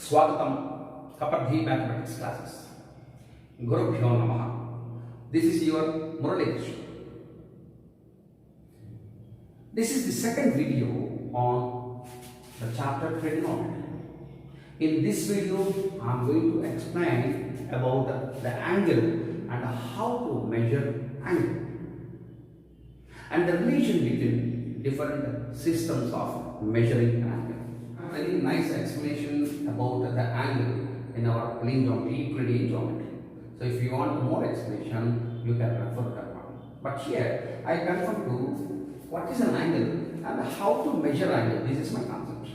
Swagatam Kapardhi Mathematics classes. Gurubhyo Namaha. This is your Murali. This is the second video on the chapter Trigonometry. In this video, I am going to explain about the angle and how to measure angle and the relation between different systems of measuring angle. A very nice explanation about the angle in our plane geometry, Euclidean geometry. So if you want more explanation, you can refer that one. But here, I confirm to what is an angle and how to measure angle. This is my concept.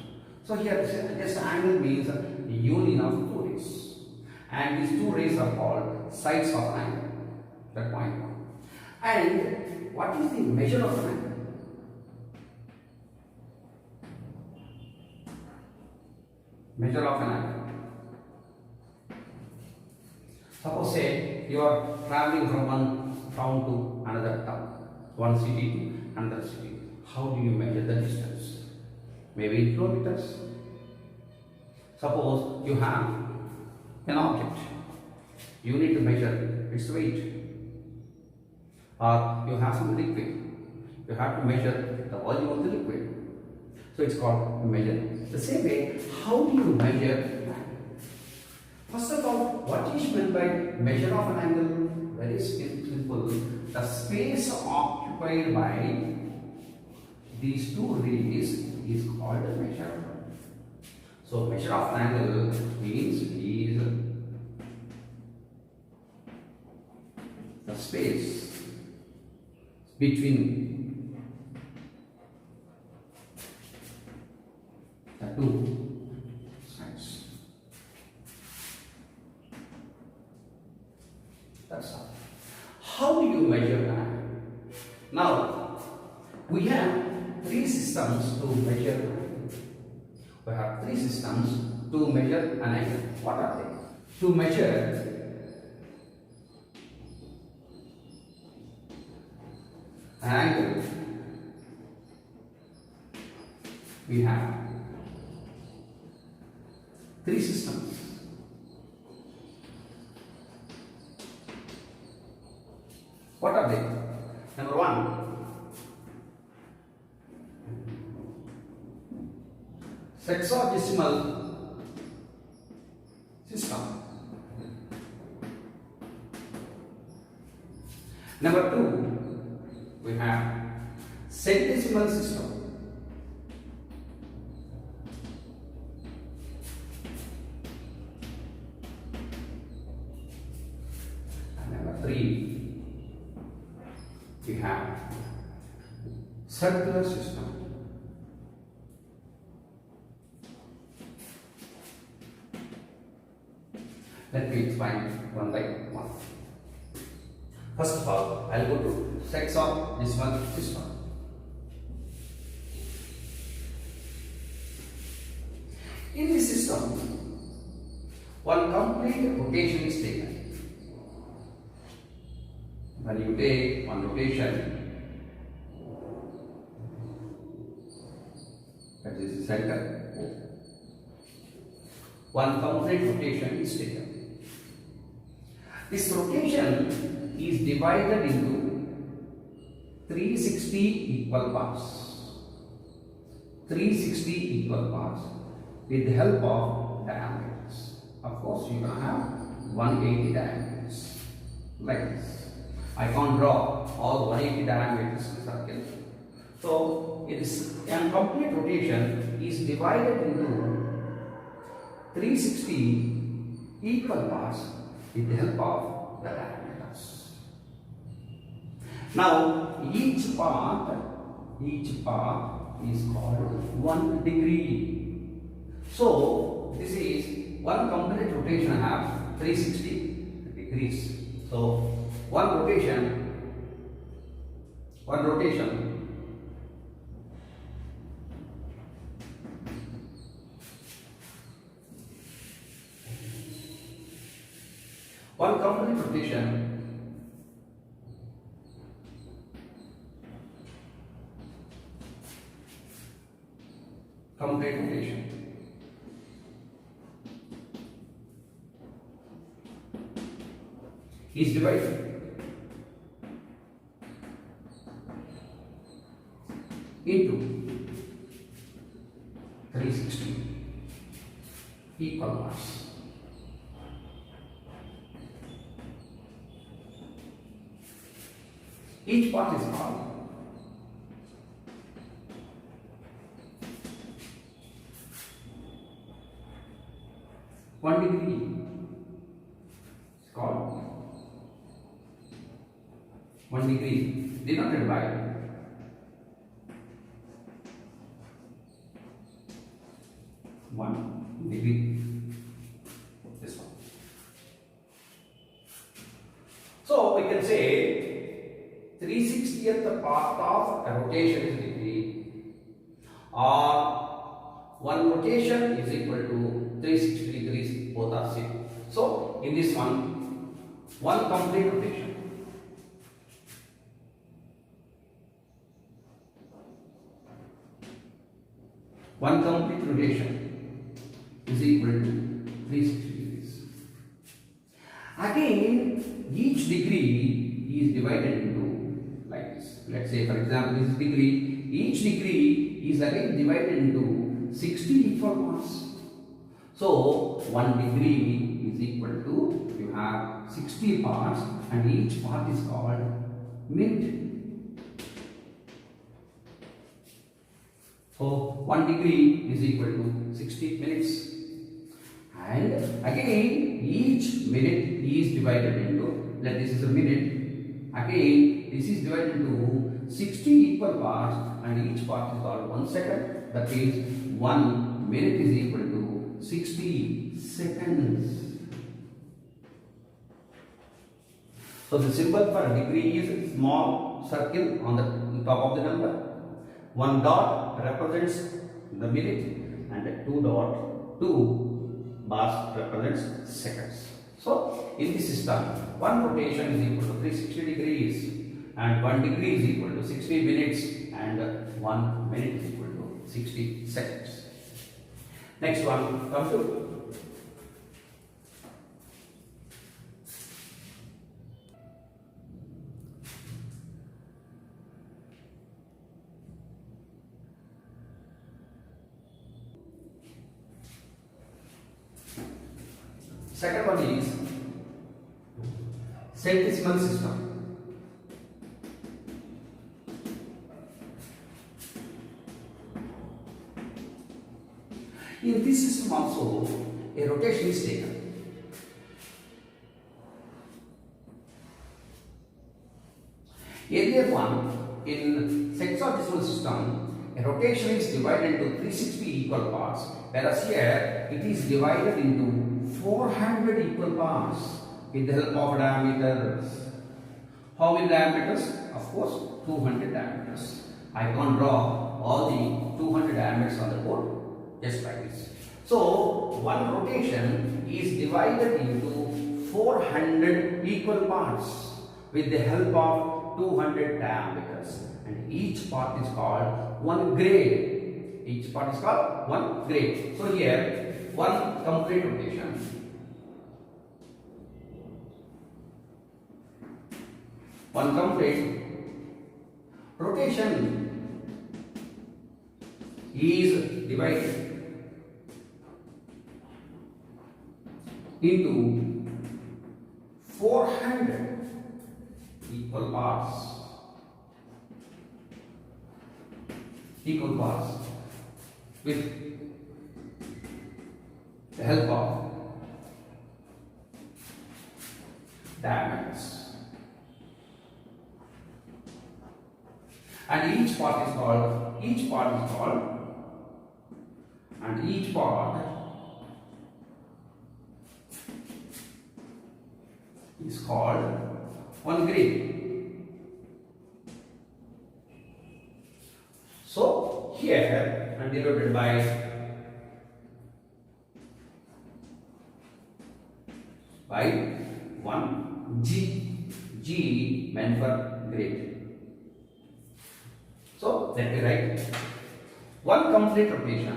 So here, just angle means a union of two rays. And these two rays are called sides of an angle. That point one. And what is the measure of an angle? Measure of an angle. Suppose say you are traveling from one town to another town, one city to another city. How do you measure the distance? Maybe in kilometers. Suppose you have an object. You need to measure its weight. Or you have some liquid. You have to measure the volume of the liquid. So it's called measure. The same way, how do you measure an angle? First of all, what is meant by measure of an angle? Very simple. The space occupied by these two rays is called a measure. So measure of an angle means is the space between the two sides. That's all. How do you measure an angle? Now, we have three systems to measure an angle. We have three systems to measure an angle. What are they? To measure an angle, we have three systems. What are they? Number one, Sexagesimal system. Number two, we have Centesimal system. And number three, we have circular system. Let me explain one by one. First of all, I will go to Sexagesimal system. In this system, one complete rotation is taken. When you take one rotation, that is the center, one complete rotation is taken. This rotation is divided into 360 equal parts. 360 equal parts with the help of diameters. Of course, you can have 180 diameters like this. I can't draw all 180 diameters in circle. So, it is a complete rotation is divided into 360 equal parts with the help of the diameters. Now, each part is called 1 degree. So, this is one complete rotation have 360 degrees. So, one rotation one complete rotation complete rotation is divided into 360 equal parts. Each part is called 1 degree. It's called 1 degree denoted by 1 degree. This one. So we can say 360th part of a rotation is degree, or one rotation is equal to 360 degrees, both are same. So in this one complete rotation. One complete rotation is equal to 360 degrees. Again, each degree is divided into like this. Let's say for example this degree, each degree is again divided into 60 equal parts. So 1 degree is equal to, you have 60 parts and each part is called minute. So 1 degree is equal to 60 minutes. And again each minute is divided into, let this is a minute. Again this is divided into 60 equal parts and each part is called 1 second. That means 1 minute is equal to 60 seconds. So the symbol for a degree is a small circle on the top of the number. 1 dot represents the minute and 2 bars represents seconds. So in this system, 1 rotation is equal to 360 degrees and 1 degree is equal to 60 minutes and 1 minute is equal to 60 seconds. Next one, come to second one is Centesimal System. In this system also a rotation is taken. Earlier one, in Sexagesimal system, a rotation is divided into 360 equal parts, whereas here it is divided into 400 equal parts with the help of diameters. How many diameters? Of course 200 diameters. I can't draw all the 200 diameters on the board just like this. So one rotation is divided into 400 equal parts with the help of 200 diameters, and each part is called 1 grade. Each part is called 1 grade. So here one complete rotation, is divided into 400 equal parts with the help of diameters, and each part is called 1 grade. So here and denoted by one G meant for grade. So let me write one complete rotation,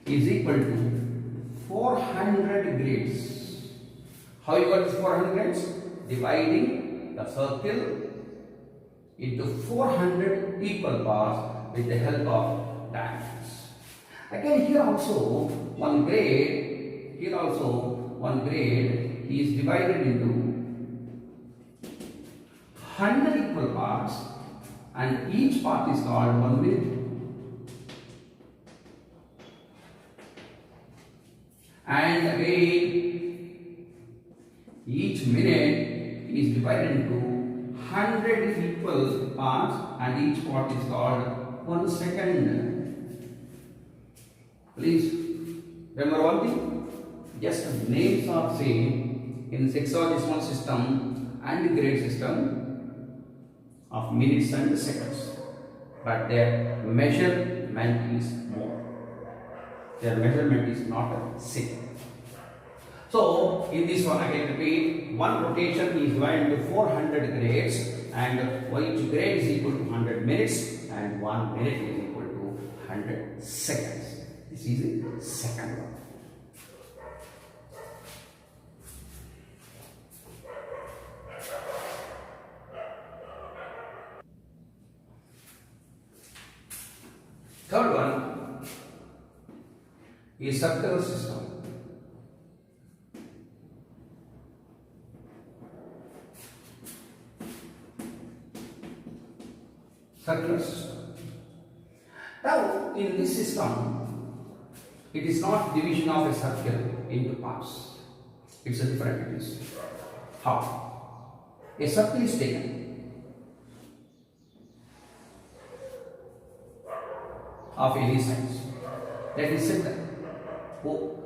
is equal to 400 grades. How you got this 400 grades? Dividing the circle into 400 equal parts with the help of diagrams. Again, here also one grade is divided into 100 equal parts, and each part is called 1 minute. And again, each minute is divided into 100 equal parts, and each part is called 1 second. Please remember one thing, just the names are same in sexagesimal system and grade system of minutes and seconds, but their measurement is more. Their measurement is not same. So in this one, again repeat, one rotation is divided into 400 grades, and each grade is equal to 100 minutes, and 1 minute is equal to 100 seconds. This is the second one. Third one is circular system. Circular system. Now, in this system, it is not division of a circle into parts. It's a different it is. How? A circle is taken of any size. Let me set that O.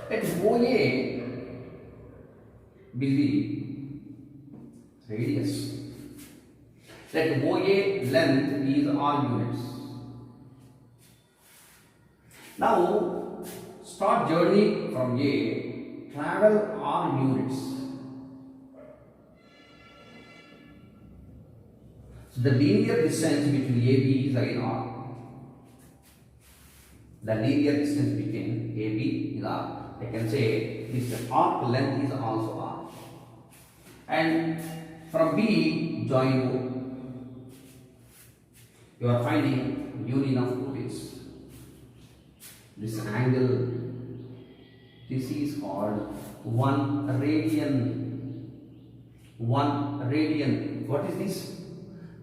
Let OA be the radius. Let OA length is all units. Now start journey from A, travel all units. So the linear distance between AB is again R. The linear distance between AB is R. I can say this arc length is also R. And from B, join O. You are finding union of two bits. This angle, this is called 1 radian. 1 radian. What is this?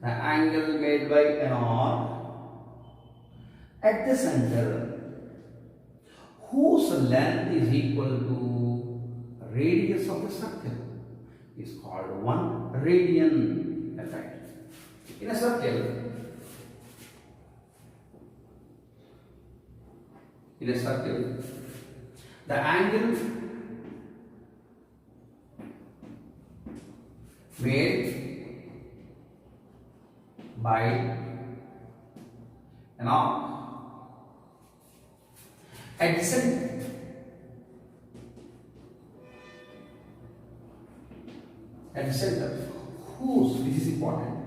The angle made by an arc at the center, whose length is equal to radius of the circle, is called 1 radian effect. In a circle, the angle made by an arc at the center, whose, this is important,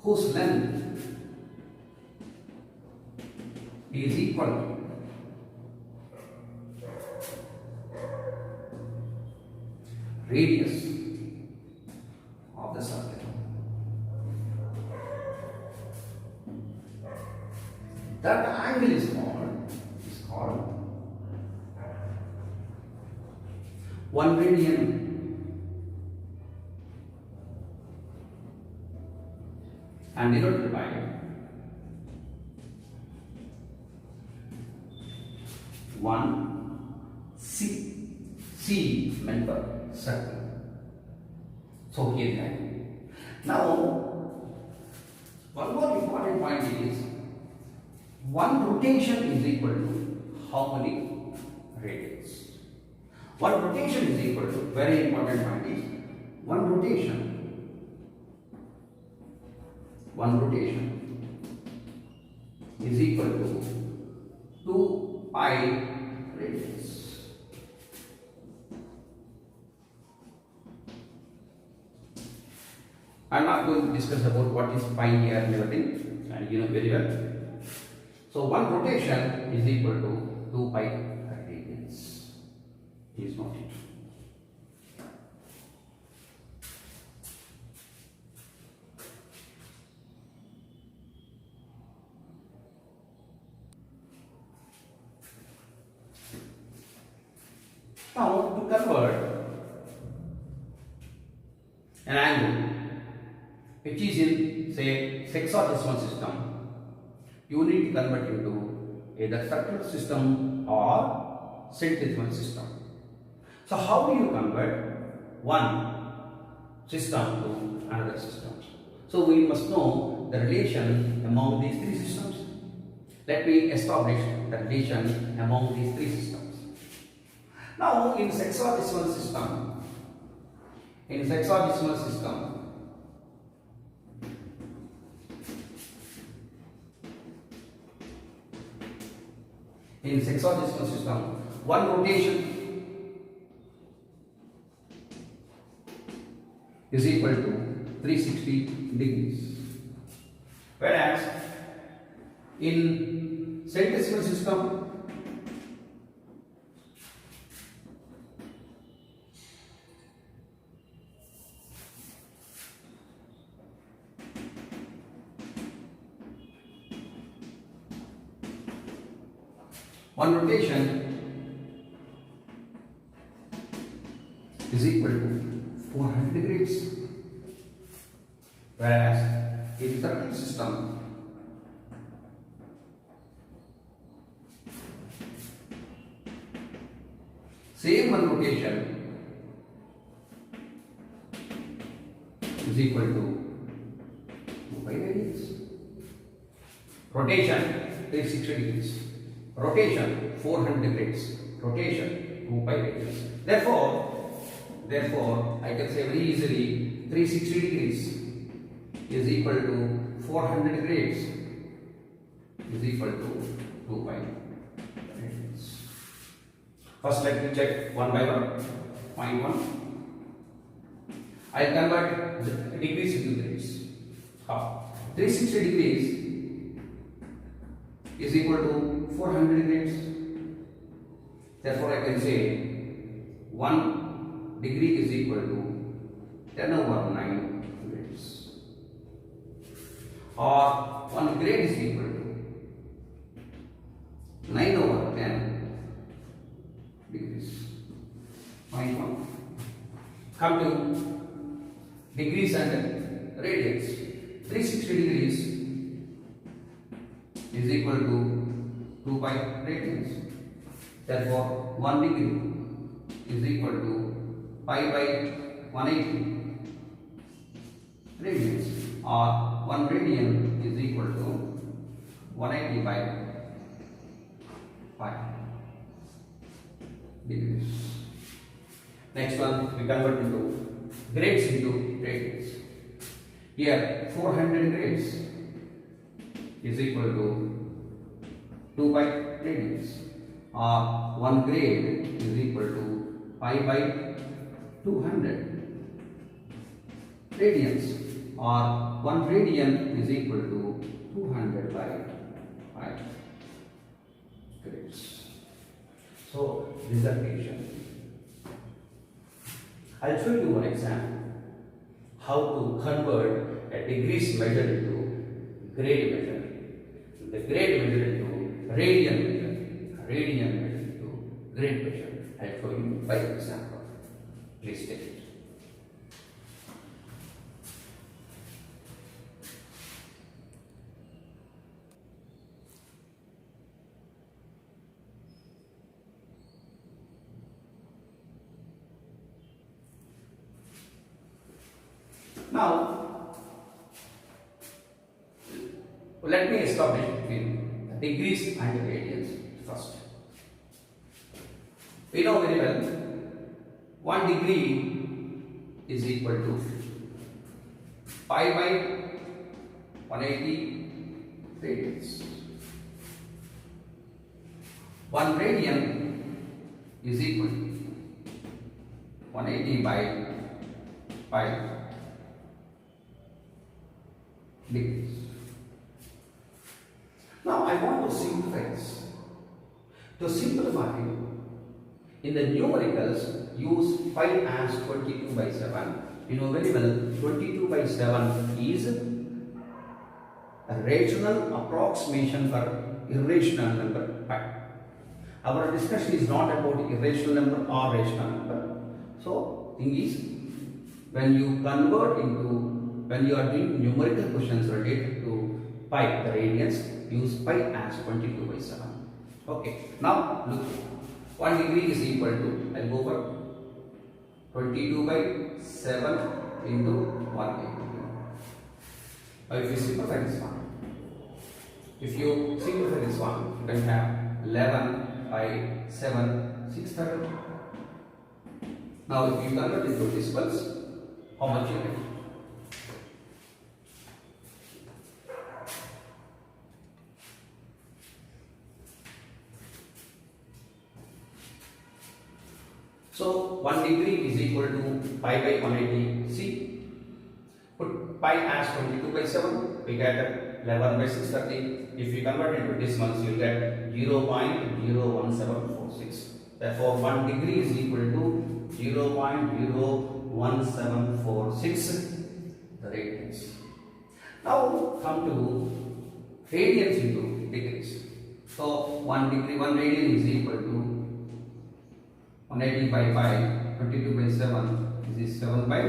whose length is equal to radius of the circle. That angle is called 1 radian. And denoted by one C meant for circle. So here that. Now, one more important point is one rotation is equal to how many radians? One rotation is equal to, very important point is one rotation is equal to 2 pi radians. I am not going to discuss about what is pi here and everything, and you know very well. So one rotation is equal to 2 pi radians. Is not it. Now to convert an angle which is in say sexagesimal system, you need to convert into either circular system or centesimal system. So how do you convert one system to another system? So we must know the relation among these three systems. Let me establish the relation among these three systems. Now in sexagesimal system, in sexagesimal system, one rotation is equal to 360 degrees, whereas in centesimal system one rotation is equal to 400 degrees, whereas in circular system same one rotation is equal to 2 pi radians. Rotation 360 degrees. Rotation 400 degrees, rotation 2 pi radians. Therefore, I can say very easily 360 degrees is equal to 400 degrees is equal to 2 pi radians. First, let me check one by one. Point 1. I will convert the degrees into degrees. 360 degrees is equal to 400 degrees. Therefore, I can say 1 degree is equal to 10 over 9 degrees. Or 1 grade is equal to 9 over 10 degrees. Point 1. Come to degrees and radians. 360 degrees is equal to 2 pi radians. Therefore, 1 degree is equal to pi by 180 radians, or 1 radian is equal to 180 by pi degrees. Next one, we convert into grades into radians. Here, 400 grades is equal to 2 pi radians, or 1 grade is equal to pi by 200 radians, or 1 radian is equal to 200 by pi grades. So dissertation. I'll show you one example how to convert a degrees measure into grade measure, the grade measure into radian measure, radian measure into grade measure. I'll show you by example. Please take it. Now, let me establish between the degrees and the radians first. We know very well 1 degree is equal to pi by 180 radians. 1 radian is equal to 180 by pi degrees. Now I want to simplify this. To simplify, in the numericals, use pi as 22 by 7. You know very well, 22 by 7 is a rational approximation for irrational number pi. Our discussion is not about irrational number or rational number. So, thing is, when you are doing numerical questions related to pi, the radians, use pi as 22 by 7. Okay, now look, 1 degree is equal to, I'll go for 22 by 7 into 180. Now if you simplify this one, you can have 11 by 7, 630. Now if you convert into decimals, how much you get? So 1 degree is equal to pi by 180. See, put pi as 22 by 7, we get 11 by 630. If you convert into decimals, you get 0.01746. Therefore, 1 degree is equal to 0.01746 the radians. Now come to radians into degrees. So 1 radian is equal to 180 by 5, 22 by 7, this is 7 by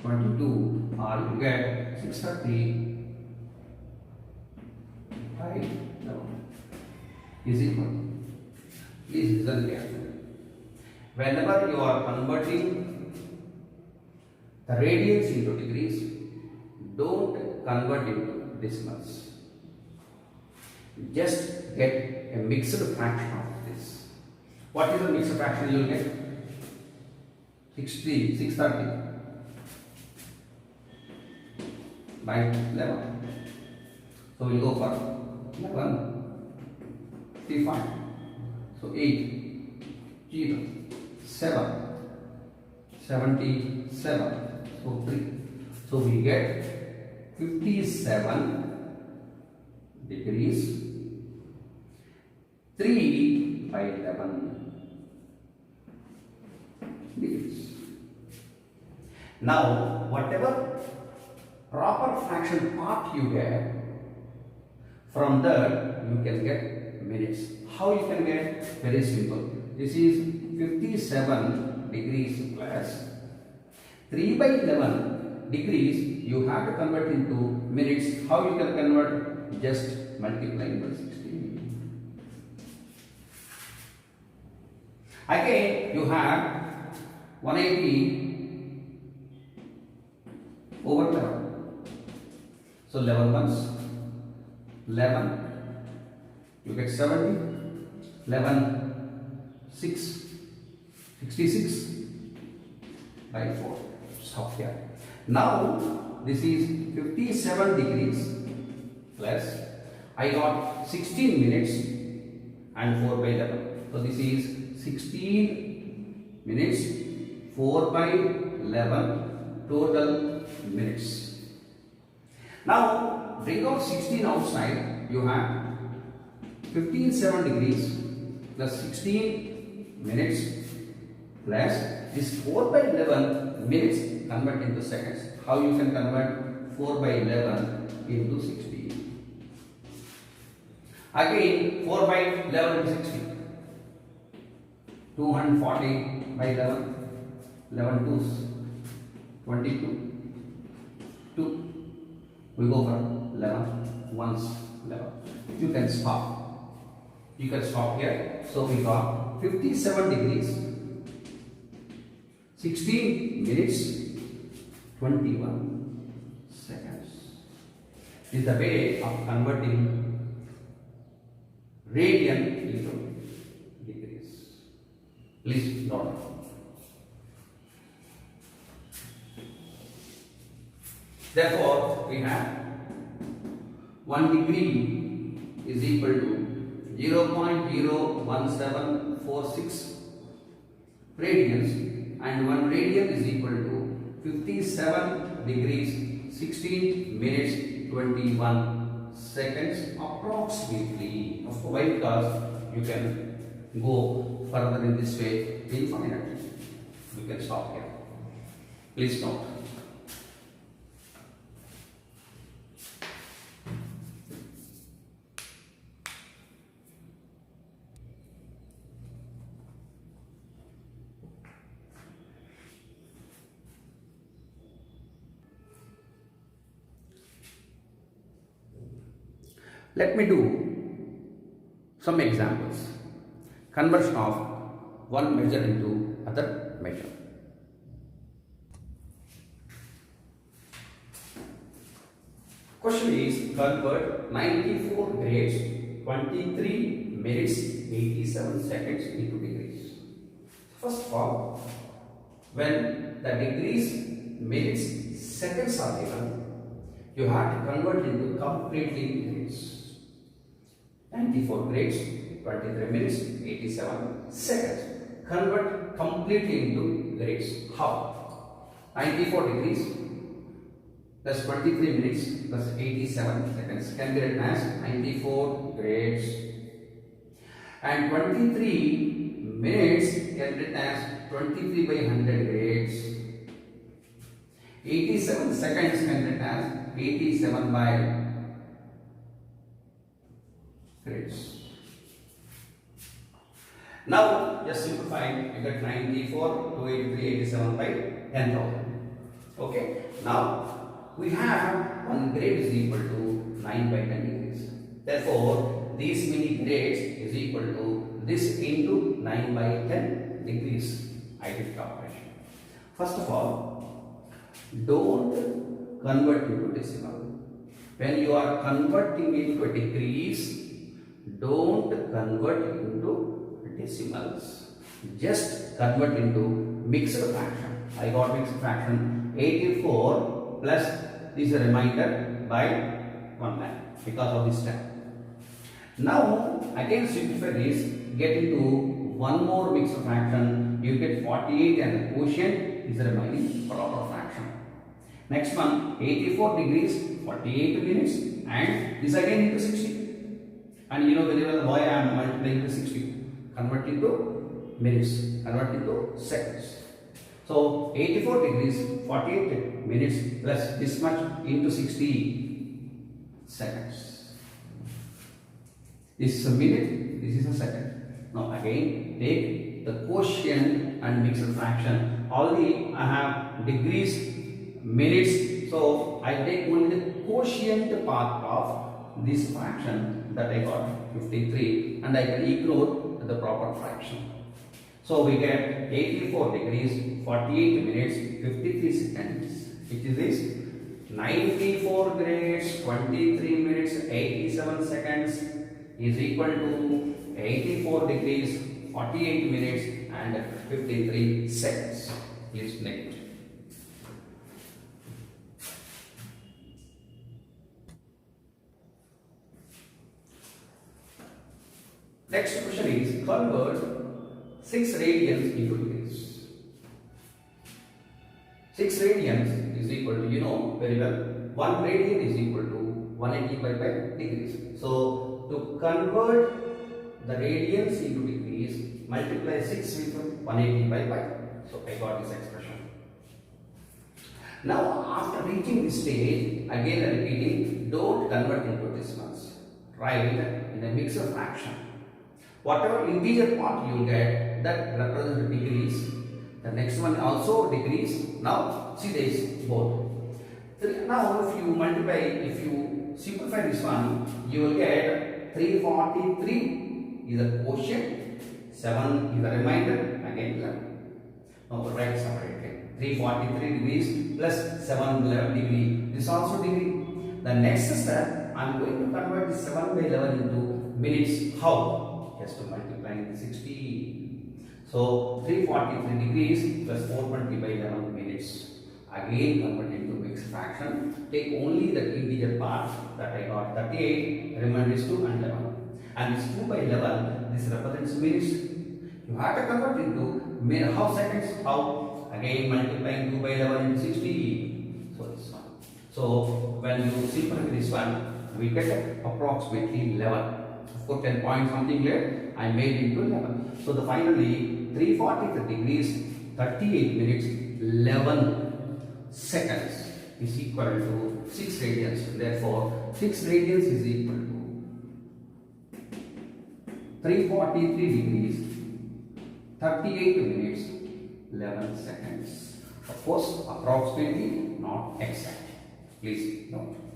22, or you get 630 by 11 is equal. Please listen carefully. Whenever you are converting the radians into degrees, don't convert into decimals. Just get a mixed fraction of this. What is the mixed fraction you will get? 630 by 11. So we will go for 11, 35. So 8, 0, 7, 77. So 3. So we get 57 degrees 3 by 11 degrees. Now, whatever proper fraction part you get, from that you can get minutes. How you can get? Very simple. This is 57 degrees plus 3 by 11 degrees. You have to convert into minutes. How you can convert? Just multiplying by 16. Again, you have 180 over 11. So 11 ones, 11, you get 70, 11, 6, 66 by 4. Stop here. Now, this is 57 degrees plus, I got 16 minutes and 4 by 11. So this is 16 minutes, 4 by 11 total minutes. Now bring out 16 outside. You have 57 degrees plus 16 minutes plus this 4 by 11 minutes. Convert into seconds. How you can convert 4 by 11 into 60? Again 4 by 11 is 60. 240 by 11, 11 twos, 22, 2, we go for 11, ones, 11. You can stop. You can stop here. So we got 57 degrees, 16 minutes, 21 seconds. This is the way of converting radian into degrees. Please note. Therefore, we have 1 degree is equal to 0.01746 radians, and 1 radian is equal to 57 degrees 16 minutes 21 seconds approximately. Why? Because you can go further in this way infinitely. You can stop here. Please note. Let me do some examples. Conversion of one measure into other measure. Question is convert 94 grades, 23 minutes, 87 seconds into degrees. First of all, when the degrees, minutes, seconds are given, you have to convert into completely degrees. 94 grades, 23 minutes, 87 seconds. Convert completely into grades. How? 94 degrees plus 23 minutes plus 87 seconds can be written as 94 grades. And 23 minutes can be written as 23 by 100 grades. 87 seconds can be written as 87 by grades. Now just simplify, you get 94 to 83, 87 by 10,000. Okay. Now we have one grade is equal to 9 by 10 degrees. Therefore, these many grades is equal to this into 9 by 10 degrees. Identity operation. First of all, don't convert into decimal. When you are converting into degrees, don't convert into decimals. Just convert into mixed fraction. I got mixed fraction 84 plus this remainder by 1 lakh because of this step. Now again simplify this, get into one more mixed fraction. You get 48 and the quotient is the remaining proper fraction. Next one 84 degrees, 48 minutes, and this again into 60. And you know very well why I am multiplying to 60. Convert into minutes, convert into seconds. So 84 degrees, 48 minutes plus this much into 60 seconds. This is a minute, this is a second. Now again take the quotient and mixed fraction. Already I have degrees, minutes, so I take only the quotient part of this fraction that I got 53 and I can ignore the proper fraction. So we get 84 degrees, 48 minutes, 53 seconds, which is this 94 grades, 23 minutes, 87 seconds is equal to 84 degrees, 48 minutes and 53 seconds. Please next. Next question is convert 6 radians into degrees. 6 radians is equal to, you know very well, 1 radian is equal to 185 by degrees. So to convert the radians into degrees, multiply 6 with 185 by. So I got this expression. Now after reaching this stage, again repeating, don't convert into decimals. Write in a mixed fraction. Whatever integer part you will get, that represents degrees. The next one also degrees. Now see this both. Now if you multiply, if you simplify this one, you will get 343 is a quotient, 7 is a remainder, again 11. Now write separately. 343 degrees plus 7 degree. This also degree. The next step, I am going to convert this 7 by 11 into minutes. How? Just to multiply 60. So 343 degrees plus 420 by 11 minutes. Again convert into mixed fraction. Take only the integer part that I got 38, remainder is 2 and 11. And this 2 by 11, this represents minutes. You have to convert into how seconds? How? Again multiplying 2 by 11 into 60. So this one. So when you simplify this one, we get approximately 11. Of course, 10 point something later, I made into 11. So, the finally 343 degrees, 38 minutes, 11 seconds is equal to 6 radians. Therefore, 6 radians is equal to 343 degrees, 38 minutes, 11 seconds. Of course, approximately, not exact. Please note.